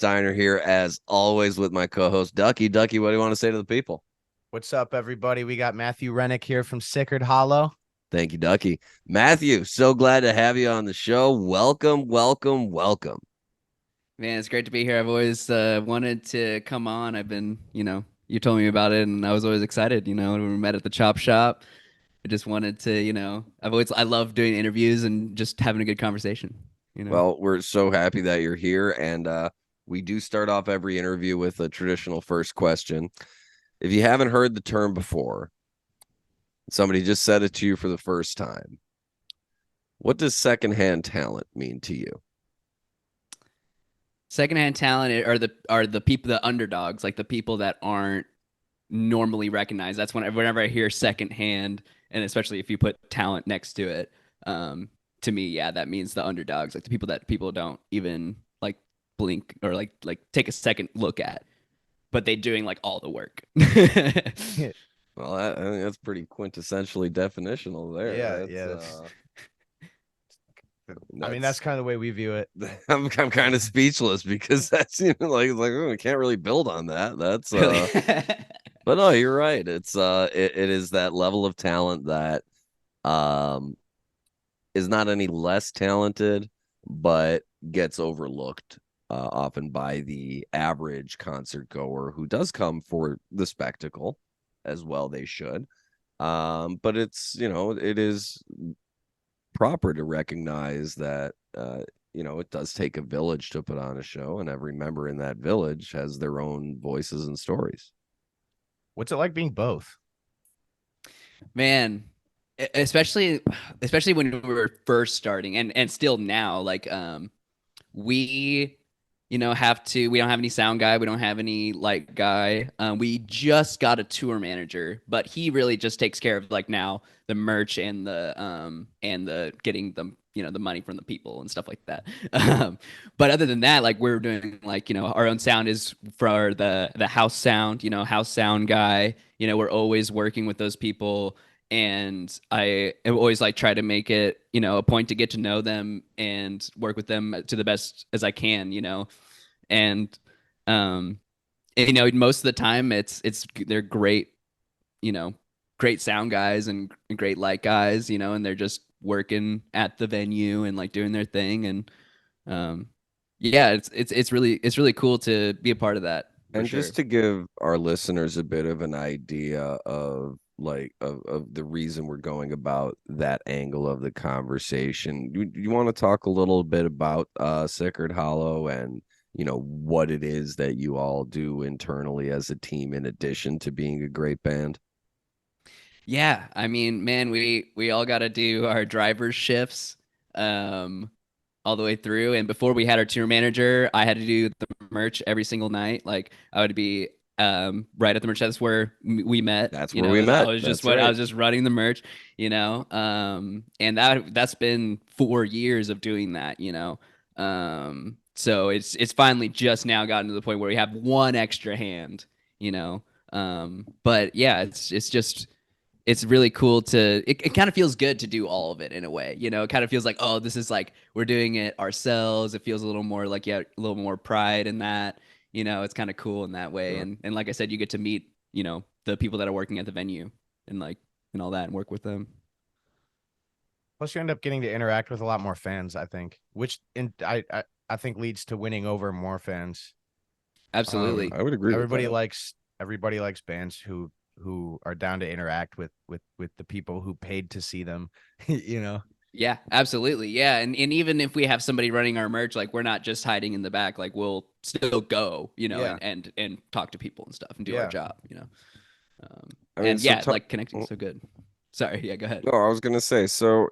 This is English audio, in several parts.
Steiner here, as always, with my co-host Ducky. Ducky, what do you want to say to the people? What's up, everybody? We got Matthew Rennick here from Sicard Hollow. Thank you, Ducky. Matthew, so glad to have you on the show. Welcome, welcome, welcome. Man, it's great to be here. I've always wanted to come on. I've been, you told me about it, and I was always excited. When we met at the chop shop, I just wanted to, I love doing interviews and just having a good conversation. Well, we're so happy that you're here, and we do start off every interview with a traditional first question. If you haven't heard the term before, somebody just said it to you for the first time. What does secondhand talent mean to you? Secondhand talent are the people, the underdogs, like the people that aren't normally recognized. That's whenever I hear secondhand, and especially if you put talent next to it, to me, yeah, that means the underdogs, like the people that people don't even like blink or like take a second look at, but they doing like all the work. Well, I think that's pretty quintessentially definitional there. Yeah. I mean, That's that's kind of the way we view it. I'm kind of speechless because that's like oh, I can't really build on that. That's but no, you're right. It is that level of talent that um is not any less talented, but gets overlooked often by the average concert goer who does come for the spectacle as well. They should. But it is proper to recognize that it does take a village to put on a show, and every member in that village has their own voices and stories. What's it like being both? Man, especially when we were first starting and still now, like we we don't have any sound guy, we don't have any light guy. We just got a tour manager, but he really just takes care of like now the merch and the getting the the money from the people and stuff like that. But other than that, like we're doing like our own sound is for the house sound, house sound guy. We're always working with those people, and I always like try to make it a point to get to know them and work with them to the best as I can, and most of the time it's they're great, you know great sound guys and great light guys, and they're just working at the venue and like doing their thing. And yeah, it's really cool to be a part of that, for And sure. just to give our listeners a bit of an idea of of the reason we're going about that angle of the conversation, you want to talk a little bit about Sicard Hollow and what it is that you all do internally as a team in addition to being a great band? Yeah, I mean, man, we all got to do our driver's shifts all the way through. And before we had our tour manager, I had to do the merch every single night. Like I would be right at the merch. That's where we met. That's where we I met. was just That's what I right. was just running the merch. And that's been 4 years of doing that. So it's finally just now gotten to the point where we have one extra hand. You know. But yeah, it's just it's really cool it kind of feels good to do all of it in a way. It kind of feels like, oh, this is like we're doing it ourselves. It feels a little more like, yeah, a little more pride in that. It's kind of cool in that way. Sure. And like I said, you get to meet the people that are working at the venue and like and all that and work with them. Plus, you end up getting to interact with a lot more fans, I think, which I think leads to winning over more fans. Absolutely. I would agree with Everybody that. likes bands who are down to interact with the people who paid to see them. you know. Yeah, absolutely. Yeah. And even if we have somebody running our merch, like we're not just hiding in the back, like we'll still go, Yeah. and talk to people and stuff and do our Yeah. job. I mean, And so yeah, like connecting so good. Sorry, yeah, go ahead. no, I was gonna say, so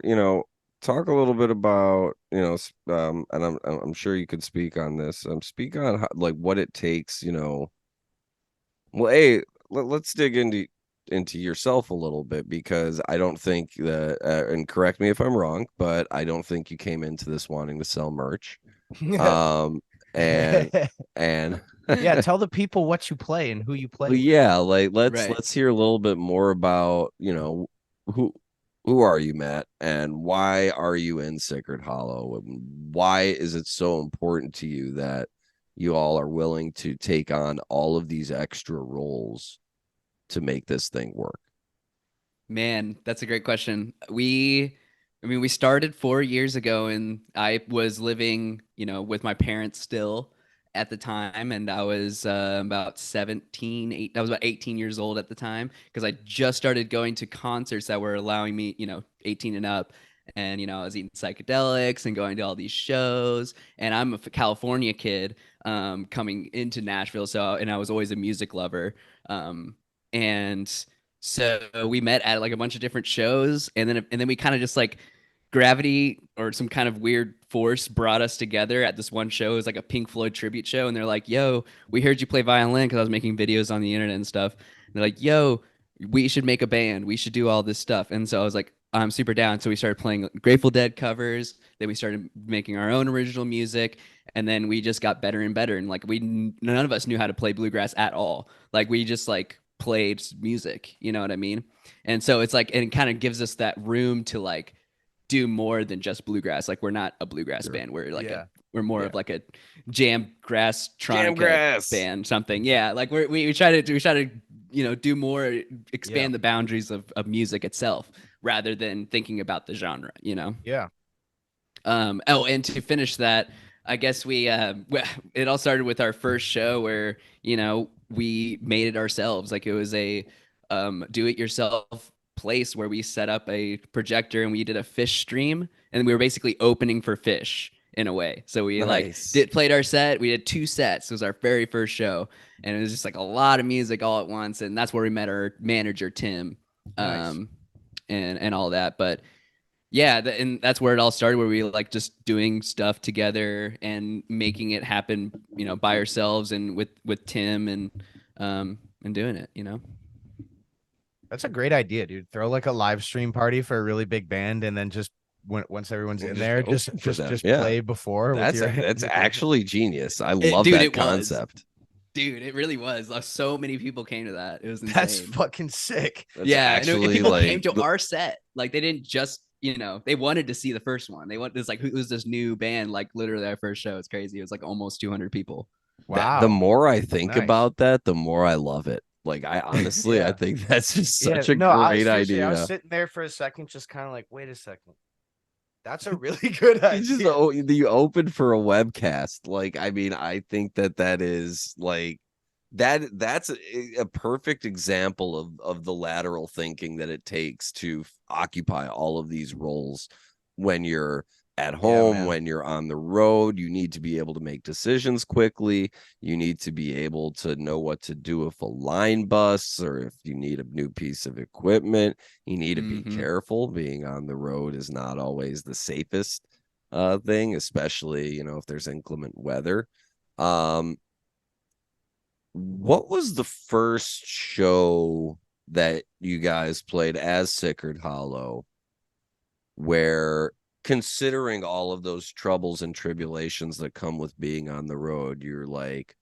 talk a little bit about and I'm sure you could speak on this. Speak on how, like what it takes. Well, let's dig into yourself a little bit, because I don't think that, and correct me if I'm wrong, but I don't think you came into this wanting to sell merch. Um, and and Yeah, tell the people what you play and who you play well, with. yeah, like let's Right. let's hear a little bit more about, who who are you, Matt, and why are you in Sacred Hollow, and why is it so important to you that, you all are willing to take on all of these extra roles to make this thing work? Man, that's a great question. We started 4 years ago, and I was living, with my parents still at the time, and I was about 17, I was about 18 years old at the time because I just started going to concerts that were allowing me, 18 and up. And, I was eating psychedelics and going to all these shows. And I'm a California kid coming into Nashville. And I was always a music lover. And so we met at like a bunch of different shows, and then we kind of just like gravity or some kind of weird force brought us together at this one show. It was like a Pink Floyd tribute show, and they're like, "Yo, we heard you play violin," because I was making videos on the internet and stuff. And they're like, "Yo, we should make a band. We should do all this stuff." And so I was like, "I'm super down." So we started playing Grateful Dead covers. Then we started making our own original music, and then we just got better and better. And like none of us knew how to play bluegrass at all. Like we just like played music, you know what I mean? And so it's like, and it kind of gives us that room to like do more than just bluegrass. Like we're not a bluegrass band. We're like we're more of like a jamgrass tronica band, something. Yeah. Like we try to, do more, expand the boundaries of music itself rather than thinking about the genre, Yeah. Oh, and to finish that, I guess it all started with our first show where, we made it ourselves. Like it was a do-it-yourself place where we set up a projector and we did a fish stream, and we were basically opening for fish in a way. So we played our set. We did 2 sets. It was our very first show, and it was just like a lot of music all at once. And that's where we met our manager Tim, and all that. But yeah, and that's where it all started, where we like just doing stuff together and making it happen, by ourselves and with Tim and doing it, That's a great idea, dude. Throw like a live stream party for a really big band, and then just once everyone's in there, just play before. That's actually genius. I love that concept. Dude, it really was. So many people came to that. It was insane. That's fucking sick. That's actually, people came to our set. Like they didn't just, they wanted to see the first one. They want this, like, who's this new band? Like literally our first show. It's crazy. It was like almost 200 people. Wow. The more I think about that, the more I love it. Like I honestly, I think that's just such a great idea. I was sitting there for a second, just kind of like, wait a second. That's a really good idea. You opened for a webcast. Like, I mean, I think that is like that's a perfect example of the lateral thinking that it takes to occupy all of these roles. When you're at home, when you're on the road, you need to be able to make decisions quickly. You need to be able to know what to do if a line busts or if you need a new piece of equipment. You need to be careful. Being on the road is not always the safest thing, especially, if there's inclement weather. What was the first show that you guys played as Sicard Hollow where, considering all of those troubles and tribulations that come with being on the road, you're like,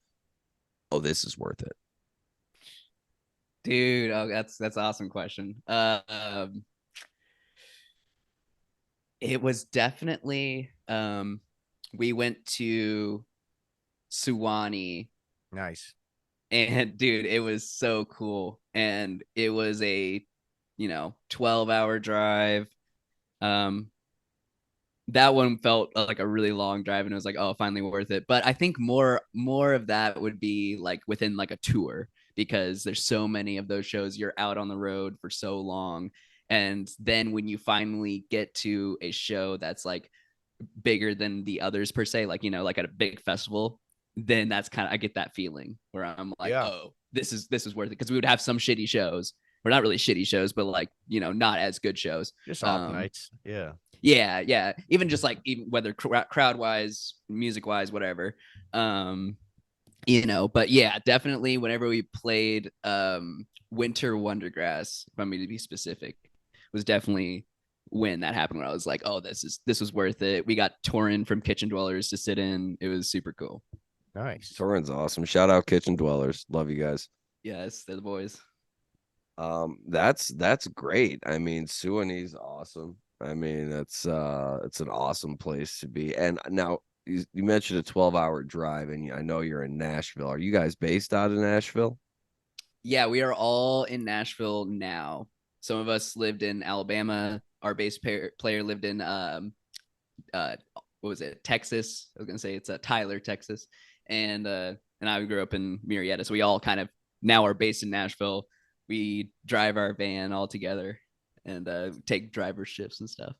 oh, this is worth it? Dude, that's an awesome question. It was definitely we went to Suwannee. Nice. And dude, it was so cool. And it was a 12-hour drive. That one felt like a really long drive, and it was like, oh, finally worth it. But I think more of that would be like within like a tour, because there's so many of those shows. You're out on the road for so long, and then when you finally get to a show that's like bigger than the others per se, like like at a big festival, then that's kind of, I get that feeling where I'm like, oh, this is worth it, because we would have some shitty shows, or not really shitty shows, but like not as good shows, just off nights. Yeah. Even just like, even whether crowd wise, music wise, whatever. But yeah, definitely whenever we played Winter Wondergrass, if I'm going to be specific, was definitely when that happened, when I was like, oh, this was worth it. We got Torin from Kitchen Dwellers to sit in. It was super cool. Nice. Torin's awesome. Shout out Kitchen Dwellers. Love you guys. Yes, they're the boys. That's great. I mean, Suwannee's awesome. I mean, it's an awesome place to be. And now you mentioned a 12-hour drive, and I know you're in Nashville. Are you guys based out of Nashville? Yeah, we are all in Nashville now. Some of us lived in Alabama. Our bass player lived in what was it, Texas? I was gonna say it's Tyler, Texas, and I grew up in Marietta. So we all kind of now are based in Nashville. We drive our van all together and take driver shifts and stuff.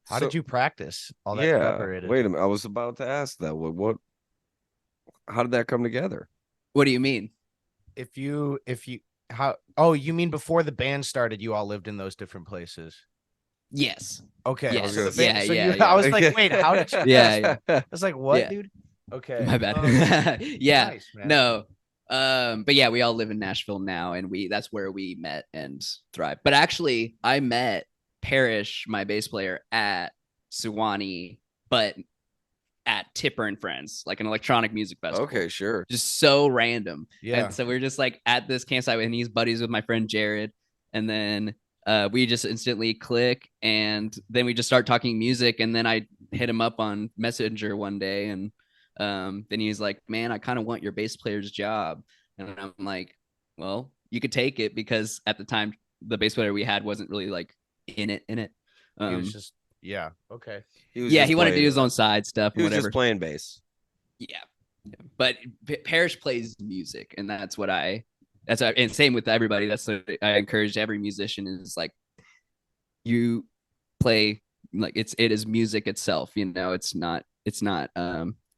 How did you practice all that Yeah, wait a minute. I was about to ask that. How did that come together? What do you mean? You mean before the band started, you all lived in those different places? Yes. Okay. Yes. I was like, wait, how did you? Yeah. I was like, what, dude? Okay. My bad. Yeah. Nice, man. No. But yeah, we all live in Nashville now, and that's where we met and thrived. But actually, I met Parrish, my bass player, at Suwannee, but at Tipper and Friends, like an electronic music festival. Okay, sure. Just so random. Yeah. And so we were just like at this campsite, and he's buddies with my friend Jared. And then we just instantly click, and then we just start talking music. And then I hit him up on Messenger one day, and then he's like, "Man, I kind of want your bass player's job." And I'm like, "Well, you could take it," because at the time the bass player we had wasn't really like in it. He was just okay. He wanted to do his own side stuff. He was whatever. Just playing bass. Yeah. But Parrish plays music, and and same with everybody. That's what I encourage every musician is like, you play like it is music itself. It's not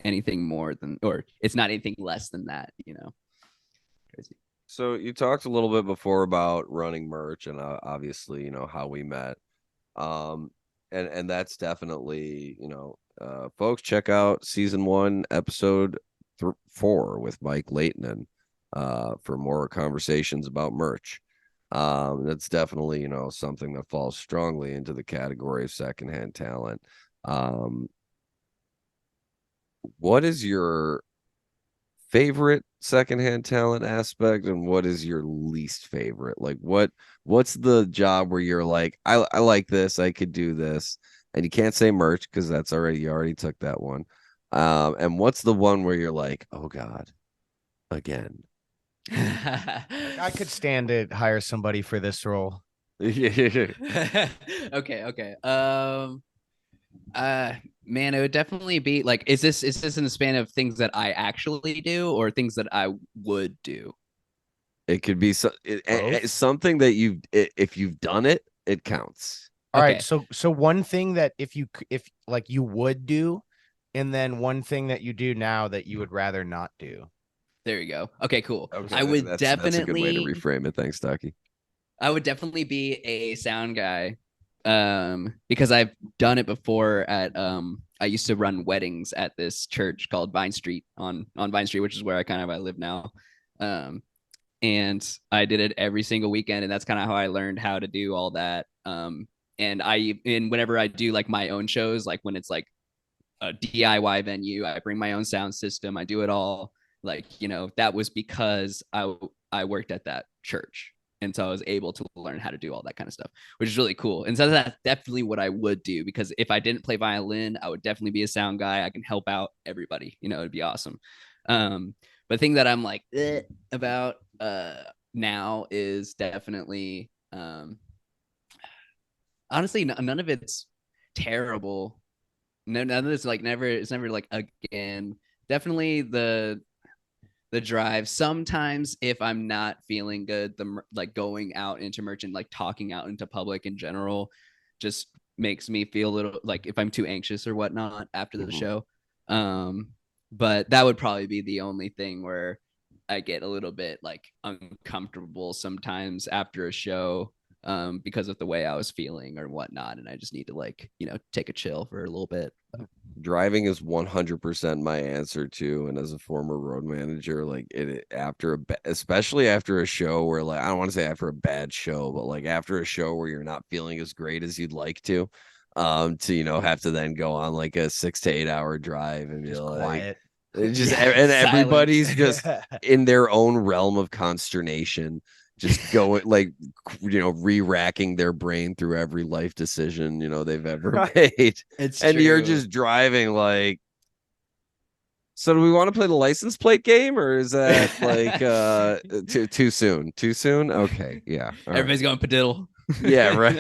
anything more than, or it's not anything less than that. Crazy. So you talked a little bit before about running merch, and obviously how we met. And that's definitely, folks, check out season 1, episode 4 with Mike Leighton for more conversations about merch. That's definitely, something that falls strongly into the category of secondhand talent. What is your favorite secondhand talent aspect, and what is your least favorite? Like what's the job where you're like, I like this, I could do this, and you can't say merch because you already took that one. And what's the one where you're like, oh God, again? I could stand to hire somebody for this role. Okay. Man, it would definitely be like, is this in the span of things that I actually do or things that I would do? It could be something that if you've done it, it counts. All right. So one thing that if you would do, and then one thing that you do now that you would rather not do. There you go. Okay, cool. Okay, I would definitely. That's a good way to reframe it. Thanks, Ducky. I would definitely be a sound guy, because I've done it before at I used to run weddings at this church called Vine Street on Vine Street, which is where I live now. And I did it every single weekend, and that's kind of how I learned how to do all that. And whenever I do like my own shows, like when it's like a DIY venue, I bring my own sound system, I do it all. Like, that was because I worked at that church. And so I was able to learn how to do all that kind of stuff, which is really cool. And so that's definitely what I would do, because if I didn't play violin, I would definitely be a sound guy. I can help out everybody, it'd be awesome. But the thing that I'm like about now is definitely, honestly, none of it's terrible. No, none of it's like it's never like, again, definitely the drive. Sometimes if I'm not feeling good, like going out into merch and like talking out into public in general just makes me feel a little like, if I'm too anxious or whatnot after the show. But that would probably be the only thing where I get a little bit like uncomfortable sometimes after a show, because of the way I was feeling or whatnot, and I just need to like, take a chill for a little bit. Driving is 100% my answer too, and as a former road manager, like especially after a show where, like, I don't want to say after a bad show, but like after a show where you're not feeling as great as you'd like to have to then go on like a 6 to 8 hour drive and be like quiet. And everybody's just in their own realm of consternation, just going like, re-racking their brain through every life decision, they've ever made. It's and true. You're just driving like, So do we want to play the license plate game, or is that like too soon? Too soon? Okay, yeah. Everybody's going padiddle. Yeah, right.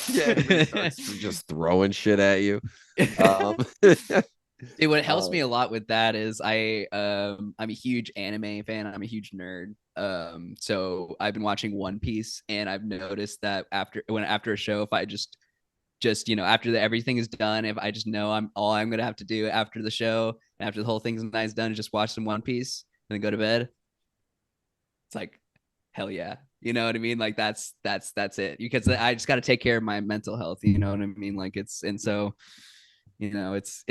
Yeah, everybody starts just throwing shit at you. Dude, what helps me a lot with that is I'm a huge anime fan. I'm a huge nerd. So I've been watching One Piece, and I've noticed that after a show, if I just after everything is done, if I just know I'm gonna have to do after the show, after the whole thing's nice done, is just watch some One Piece and then go to bed. It's like, hell yeah. You know what I mean? Like that's it. Because I just got to take care of my mental health. You know what I mean? Like it's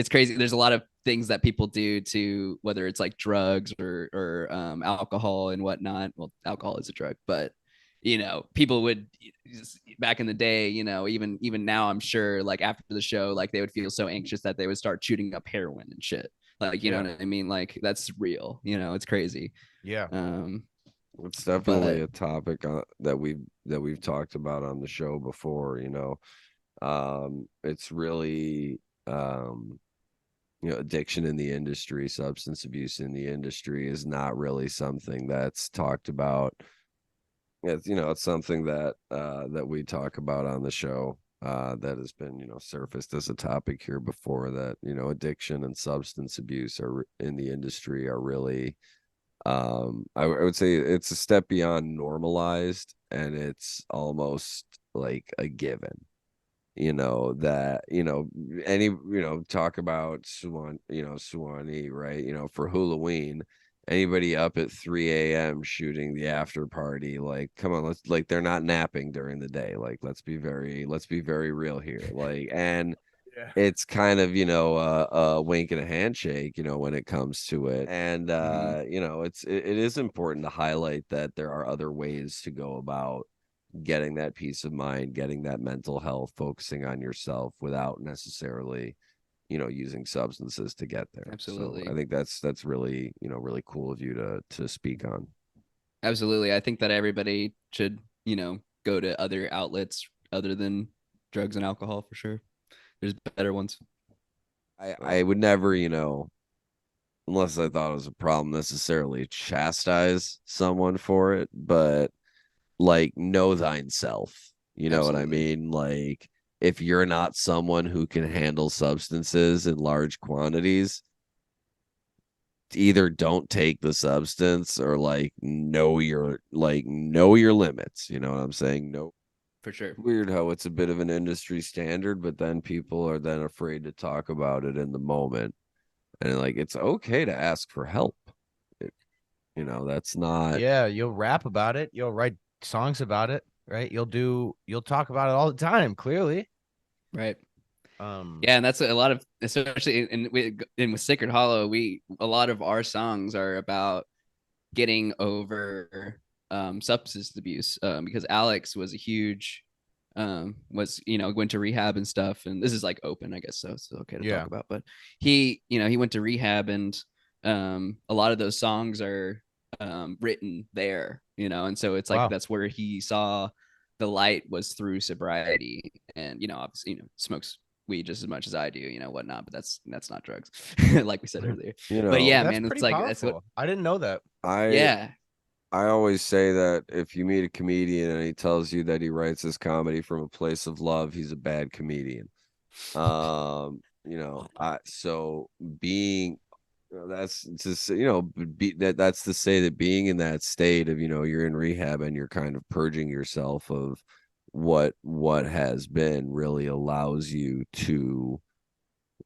crazy. There's a lot of things that people do to, whether it's like drugs or alcohol and whatnot. Well, alcohol is a drug, but people would back in the day, even now, I'm sure like after the show, like they would feel so anxious that they would start shooting up heroin and shit. Like, you know what I mean? Like that's real, it's crazy. Yeah. It's definitely a topic that we've talked about on the show before, it's really, addiction in the industry, substance abuse in the industry is not really something that's talked about. It's something that we talk about on the show, that has been, surfaced as a topic here before, that, addiction and substance abuse are in the industry are really, I would say it's a step beyond normalized, and it's almost like a given. That any talk about Suwannee, right? For Halloween, anybody up at 3 a.m. shooting the after party, like, come on, let's, like, they're not napping during the day, like, let's be very real here, like, and it's kind of a wink and a handshake when it comes to it, and it is important to highlight that there are other ways to go about getting that peace of mind, getting that mental health, focusing on yourself without necessarily using substances to get there. Absolutely. So I think that's really really cool of you to speak on. Absolutely. I think that everybody should go to other outlets other than drugs and alcohol, for sure. There's better ones. I would never, unless I thought it was a problem, necessarily chastise someone for it, but like, know thine self. You know what I mean? Like, if you're not someone who can handle substances in large quantities, either don't take the substance, or like know your limits. You know what I'm saying? No, for sure. Weird how it's a bit of an industry standard, but then people are then afraid to talk about it in the moment. And like, it's okay to ask for help. That's not. Yeah, you'll rap about it. You'll write songs about it, right? You'll talk about it all the time, clearly. Right. Yeah, and that's a lot of, especially in with Sicard Hollow, a lot of our songs are about getting over substance abuse, because Alex was a huge went to rehab and stuff, and this is like open, I guess, so it's okay to talk about, but he went to rehab, and a lot of those songs are written there, and so it's like that's where he saw the light, was through sobriety, and obviously smokes weed just as much as I do, whatnot, but that's not drugs, like we said earlier. But yeah, man, it's like powerful. That's what I didn't know that. I always say that if you meet a comedian and he tells you that he writes his comedy from a place of love, he's a bad comedian. So being, that's just, that's to say that being in that state of, you're in rehab and you're kind of purging yourself of what has been, really allows you to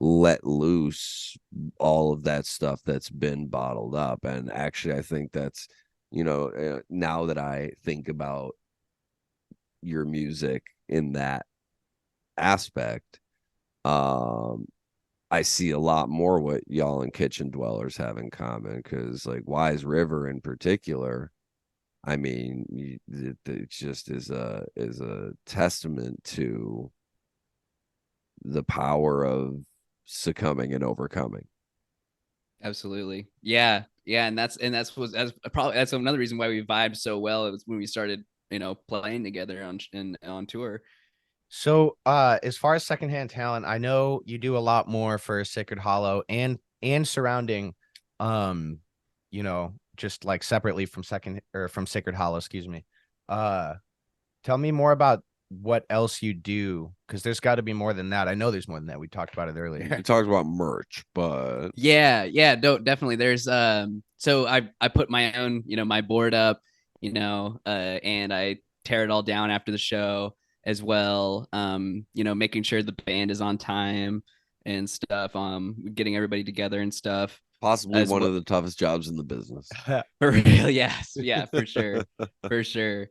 let loose all of that stuff that's been bottled up. And actually, I think that's, now that I think about your music in that aspect, I see a lot more what y'all and Kitchen Dwellers have in common, because like Wise River in particular, I mean, it just is a testament to the power of succumbing and overcoming. Absolutely. Yeah. And that's another reason why we vibed so well. It was when we started, playing together on tour. So as far as Secondhand Talent, I know you do a lot more for Sicard Hollow and surrounding you know, just like separately from Sacred Hollow, excuse me. Tell me more about what else you do, because there's got to be more than that. I know there's more than that. We talked about it earlier. We talked about merch, but yeah, definitely. There's so I put my own, my board up, and I tear it all down after the show as well. Making sure the band is on time and stuff. Getting everybody together and stuff. Possibly one of the toughest jobs in the business. For real, yes, yeah, for sure, for sure.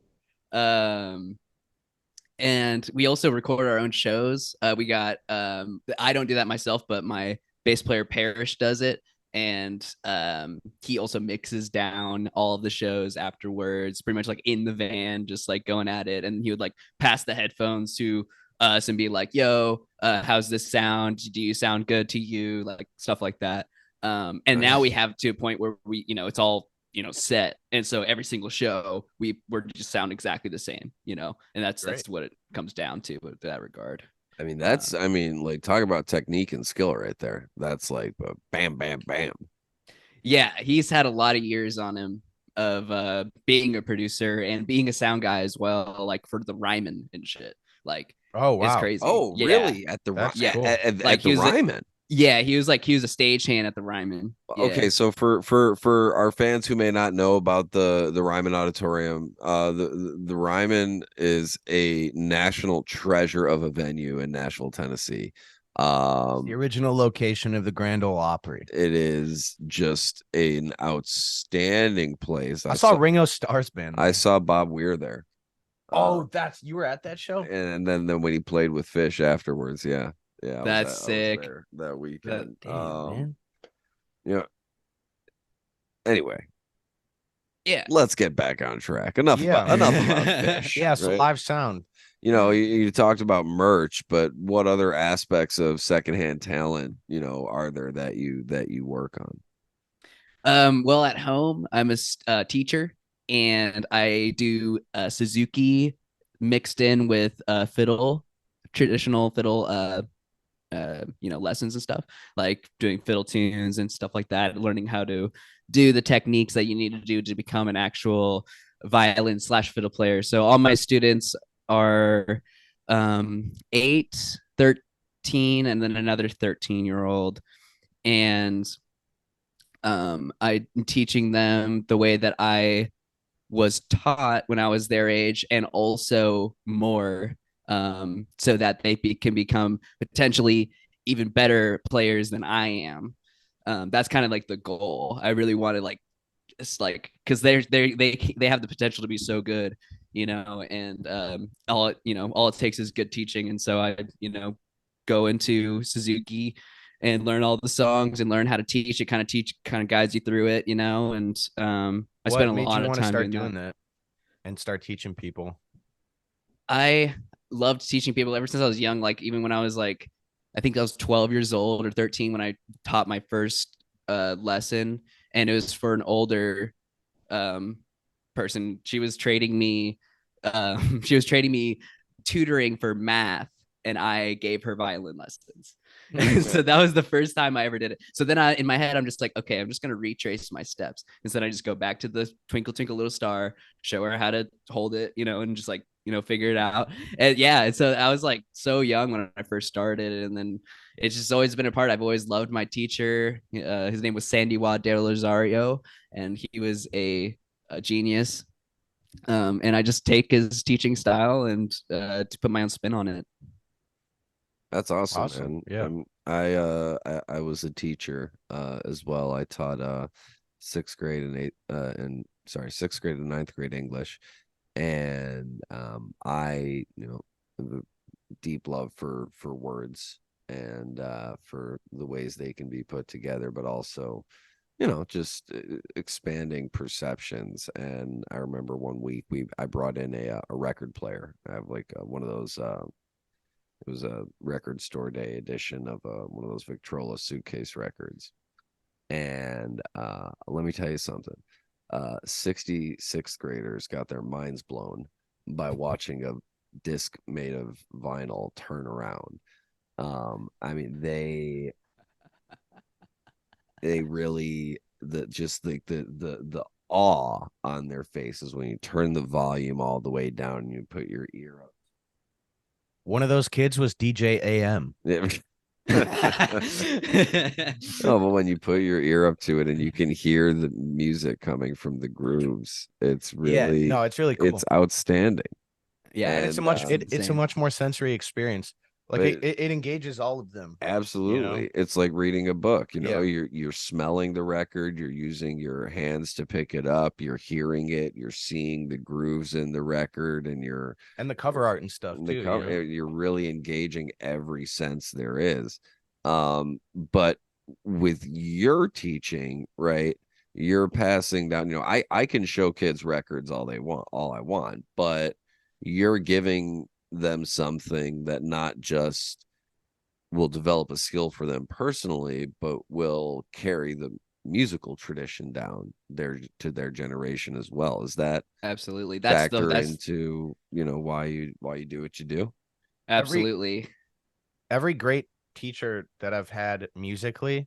And we also record our own shows. We got I don't do that myself, but my bass player Parrish does it, and he also mixes down all of the shows afterwards, pretty much like in the van, just like going at it. And he would like pass the headphones to us and be like, "Yo, how's this sound? Do you sound good to you?" Like stuff like that. And now we have to a point where we, it's all set, and so every single show we're just sound exactly the same, and that's what it comes down to with that regard. I mean, that's like talk about technique and skill right there. That's like bam, bam, bam. Yeah, he's had a lot of years on him of being a producer and being a sound guy as well, like for the Ryman and shit. Like, oh wow, it's crazy. Oh yeah. Really? At the cool. at the Ryman. Yeah, he was a stagehand at the Ryman. Yeah. Okay, so for our fans who may not know about the Ryman Auditorium, the Ryman is a national treasure of a venue in Nashville, Tennessee. The original location of the Grand Ole Opry. It is just an outstanding place. I saw Ringo Starr's band there. I saw Bob Weir there. Oh, you were at that show? And then when he played with Fish afterwards, yeah. Yeah, that's sick. That weekend. Man. Yeah. Anyway, yeah, let's get back on track. Enough about Fish. Yeah, so live sound. You talked about merch, but what other aspects of Secondhand Talent, are there that you work on? Well, at home, I'm a teacher, and I do Suzuki mixed in with fiddle, traditional fiddle lessons and stuff, like doing fiddle tunes and stuff like that, learning how to do the techniques that you need to do to become an actual violin/fiddle player. So all my students are 8, 13, and then another 13-year-old. And I'm teaching them the way that I was taught when I was their age, and also more, so that they can become potentially even better players than I am. That's kind of like the goal. I really want to because they have the potential to be so good, and all it takes is good teaching. And so I go into Suzuki and learn all the songs and learn how to teach. It kind of guides you through it, and I spent a lot of time doing that and start teaching people. I loved teaching people ever since I was young. Like even when I was I think I was 12 years old or 13 when I taught my first lesson, and it was for an older person. She was trading me tutoring for math, and I gave her violin lessons. So that was the first time I ever did it. So then in my head, I'm just like, okay, I'm just going to retrace my steps. Instead, I just go back to the Twinkle, Twinkle, Little Star, show her how to hold it, and just figure it out. And yeah, so I was so young when I first started. And then it's just always been a part. I've always loved my teacher. His name was Sandy Watt de Rosario, and he was a genius. And I just take his teaching style and to put my own spin on it. That's awesome. Man. Yeah. I was a teacher as well. I taught sixth grade and ninth grade English, and I have a deep love for words and for the ways they can be put together, but also just expanding perceptions. And I remember one week I brought in a record player. I have one of those. It was a record store day edition of one of those Victrola suitcase records. And let me tell you something. 66th graders got their minds blown by watching a disc made of vinyl turn around. I mean, they really just like the awe on their faces when you turn the volume all the way down and you put your ear up. One of those kids was DJ AM. Oh, but when you put your ear up to it and you can hear the music coming from the grooves, it's really no, it's really cool. It's outstanding. Yeah, and it's a much more sensory experience. Like it engages all of them. Absolutely. It's like reading a book. Yeah. You're smelling the record, you're using your hands to pick it up, you're hearing it, you're seeing the grooves in the record, and the cover art and stuff too. You're really engaging every sense there is. But with your teaching, right? You're passing down, I can show kids records all I want, but you're giving them something that not just will develop a skill for them personally, but will carry the musical tradition down to their generation as well. Is that absolutely that's into why you do what you do? Absolutely. Every great teacher that I've had musically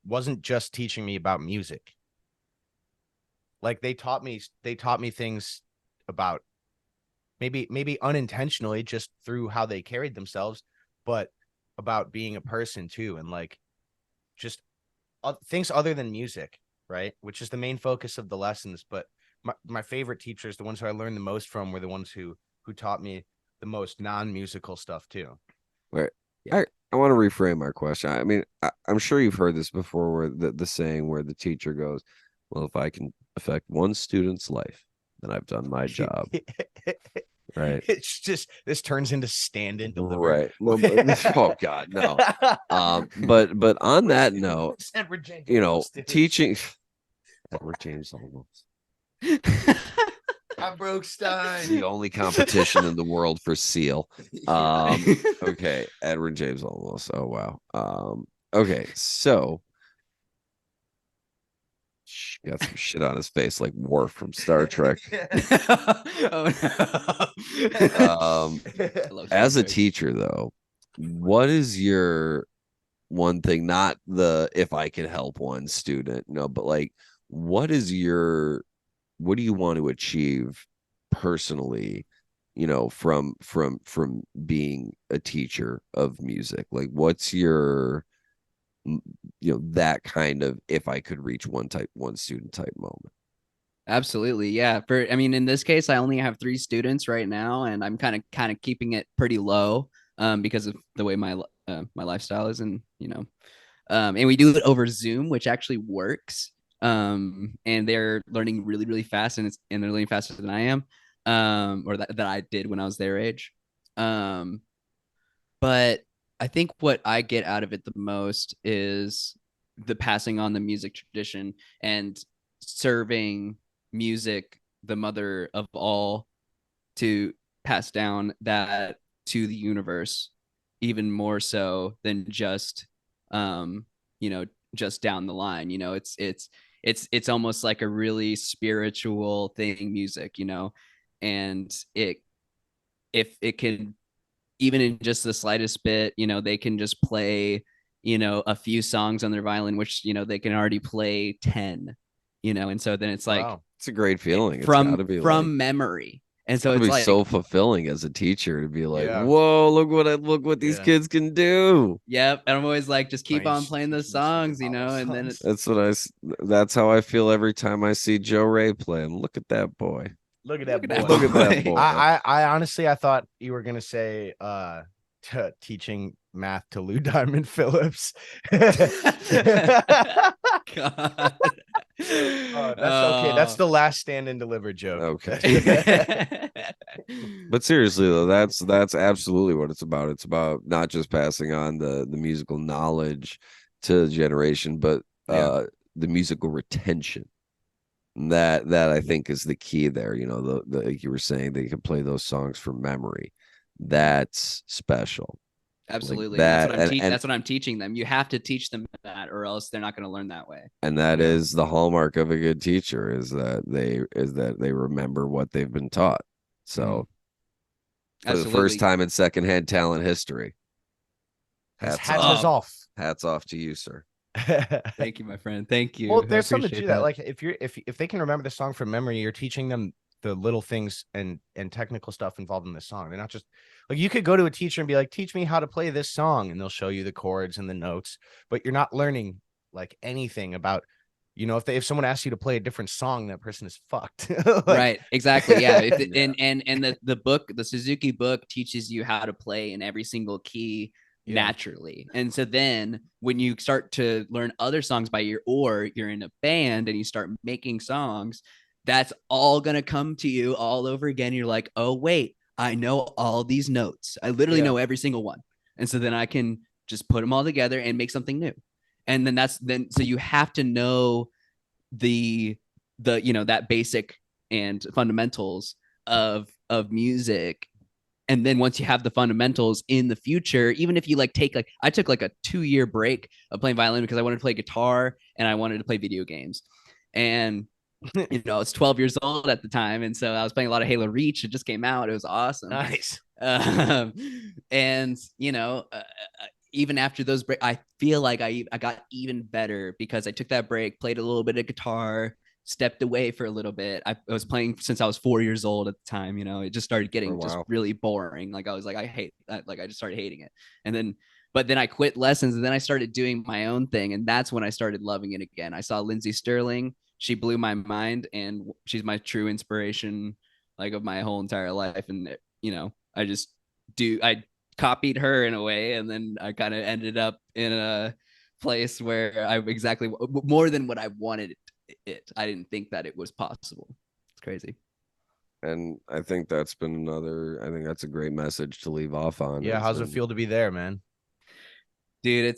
wasn't just teaching me about music. Like they taught me things about maybe unintentionally, just through how they carried themselves, but about being a person too, and like just things other than music, right? Which is the main focus of the lessons. But my favorite teachers, the ones who I learned the most from, were the ones who taught me the most non-musical stuff too. Right. Yeah. I want to reframe our question. I mean, I'm sure you've heard this before, where the saying where the teacher goes, well, if I can affect one student's life, then I've done my job. Right. It's just, this turns into stand and deliver. Right. Well, oh God, no. But on that note, teaching Edward James almost. I broke Stein. The only competition in the world for seal. Okay, Edward James almost. Oh wow. Okay, so got some shit on his face like Worf from Star Trek. Oh no. As a teacher though, what is your one thing, not the if I could help one student, but like what do you want to achieve personally, from being a teacher of music? Like what's your that kind of if I could reach one student type moment? Absolutely. Yeah. I mean, in this case, I only have 3 students right now, and I'm kind of keeping it pretty low because of the way my lifestyle is, and and we do it over Zoom, which actually works. And they're learning really, really fast, and they're learning faster than I am, or that I did when I was their age. But I think what I get out of it the most is the passing on the music tradition and serving music, the mother of all, to pass down that to the universe, even more so than just, just down the line. It's almost like a really spiritual thing, music, and if it can, even in just the slightest bit, they can just play, a few songs on their violin, which, they can already play 10, and so then it's like, wow. It's a great feeling. From memory. And so it's like so fulfilling as a teacher to be like, whoa, look what these kids can do. Yep. And I'm always like, just keep on playing the songs, and then that's how I feel every time I see Joe Ray play. Look at that boy. Look at that boy. Look at that boy. I honestly, I thought you were gonna say teaching math to Lou Diamond Phillips. God. That's okay. That's the last stand and deliver joke. Okay. But seriously though, that's absolutely what it's about. It's about not just passing on the musical knowledge to the generation, but the musical retention. That I think is the key there. Like you were saying, they can play those songs from memory. That's special. Absolutely. That's what I'm teaching them. You have to teach them that, or else they're not going to learn that way. And that is the hallmark of a good teacher, is that they remember what they've been taught. So for the first time in secondhand talent history, hats off to you, sir. Thank you, my friend. Thank you. Well, I there's something appreciate to that. Like if they can remember the song from memory, you're teaching them the little things and technical stuff involved in the song. They're not just like, you could go to a teacher and be like, teach me how to play this song, and they'll show you the chords and the notes, but you're not learning like anything about, if someone asks you to play a different song, that person is fucked. Like, right, exactly. Yeah. And the book, the Suzuki book, teaches you how to play in every single key naturally. And so then when you start to learn other songs by ear, or you're in a band and you start making songs, that's all gonna come to you all over again. You're like, oh wait, I know all these notes. I literally know every single one. And so then I can just put them all together and make something new. And then so you have to know the that basic and fundamentals of music. And then once you have the fundamentals in the future, even if you I took like a 2-year break of playing violin because I wanted to play guitar and I wanted to play video games. And I was 12 years old at the time, and so I was playing a lot of Halo Reach. It just came out. It was awesome. Nice. And even after those breaks, I feel like I got even better because I took that break, played a little bit of guitar, stepped away for a little bit. I was playing since I was 4 years old at the time. It just started getting just really boring. Like I was like, I hate that. Like I just started hating it. But then I quit lessons, and then I started doing my own thing. And that's when I started loving it again. I saw Lindsay Sterling. She blew my mind, and she's my true inspiration, like of my whole entire life. And, I copied her in a way, and then I kind of ended up in a place where I exactly more than what I wanted it. I didn't think that it was possible. It's crazy. And I think that's a great message to leave off on. Yeah. How's it feel to be there, man? Dude,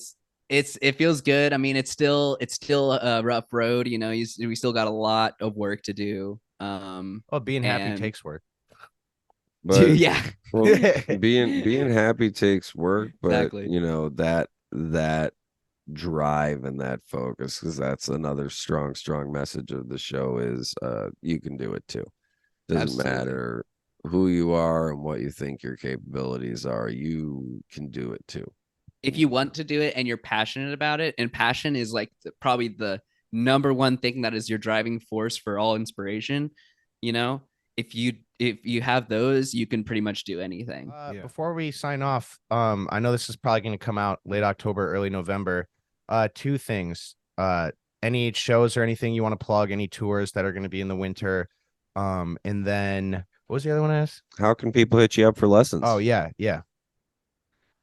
it feels good. I mean, it's still a rough road. We still got a lot of work to do. Being happy takes work. But dude, yeah. Well, being happy takes work, but exactly. that drive and that focus, because that's another strong message of the show is you can do it too. Doesn't matter who you are and what you think your capabilities are, you can do it too. If you want to do it and you're passionate about it, and passion is like probably the number one thing that is your driving force for all inspiration, if you have those, you can pretty much do anything. Before we sign off, I know this is probably going to come out late October, early November. 2 things. Any shows or anything you want to plug, any tours that are going to be in the winter. And then what was the other one I asked? How can people hit you up for lessons? Oh, yeah.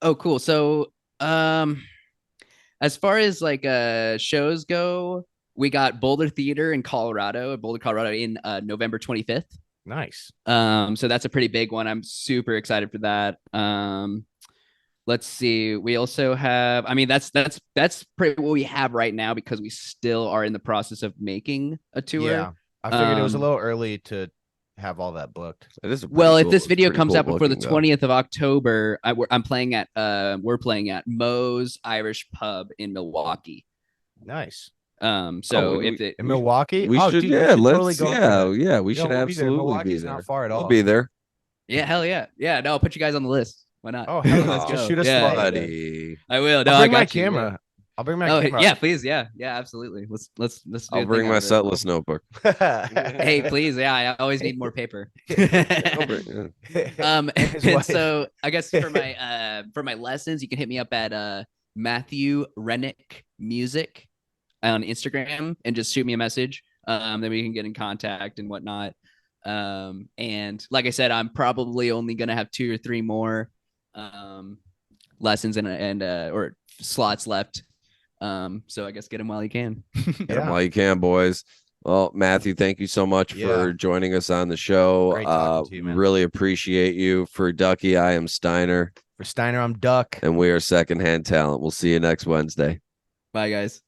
Oh, cool. So as far as like shows go, we got Boulder Theater in Boulder, Colorado in November 25th. Nice. So that's a pretty big one. I'm super excited for that. Let's see. We also have, I mean, that's pretty what we have right now, because we still are in the process of making a tour. Yeah. I figured it was a little early to have all that booked. If this video comes out before the 20th of October, we're playing at Moe's Irish Pub in Milwaukee. Nice. In Milwaukee, we should. Dude, yeah, we should let's. totally Yeah, we should absolutely Milwaukee's be there. Not far at all. I'll be there. Yeah, hell yeah, yeah. No, I'll put you guys on the list. Why not? Oh, hell, let's just shoot us, buddy. I will. No, I'll bring my camera. I'll bring my camera. Yeah, please. Yeah, absolutely. Let's do I'll bring my setlist notebook. Hey, please. Yeah, I always need more paper. And so I guess for my lessons, you can hit me up at Matthew Rennick Music on Instagram and just shoot me a message. Then we can get in contact and whatnot. And like I said, I'm probably only gonna have 2 or 3 more lessons and or slots left. So I guess get them while you can. Get them while you can, boys. Well, Matthew, thank you so much for joining us on the show. Great talking to you, man. Really appreciate you. For Ducky, I am Steiner. For Steiner, I'm Duck. And we are Secondhand Talent. We'll see you next Wednesday. Bye, guys.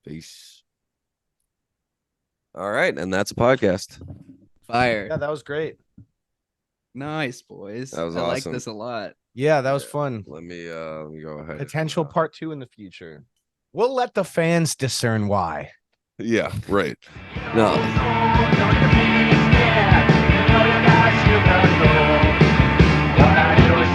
Peace. All right, and that's a podcast. Fire. Yeah, that was great. Nice, boys. That was I awesome. like this a lot. Yeah, that was fun. Let me go ahead. Potential part 2 in the future. We'll let the fans discern why. Yeah, right. No. What I did was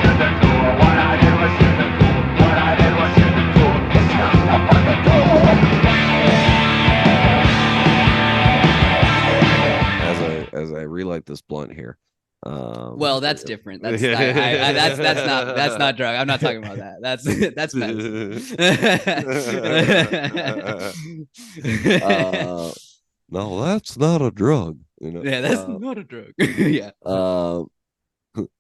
here. Well, that's different. That's not drug. I'm not talking about that. That's medicine. No, that's not a drug. Yeah, that's not a drug. Yeah.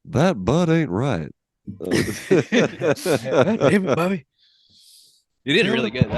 That bud ain't right. Damn it, Bobby. You did really good.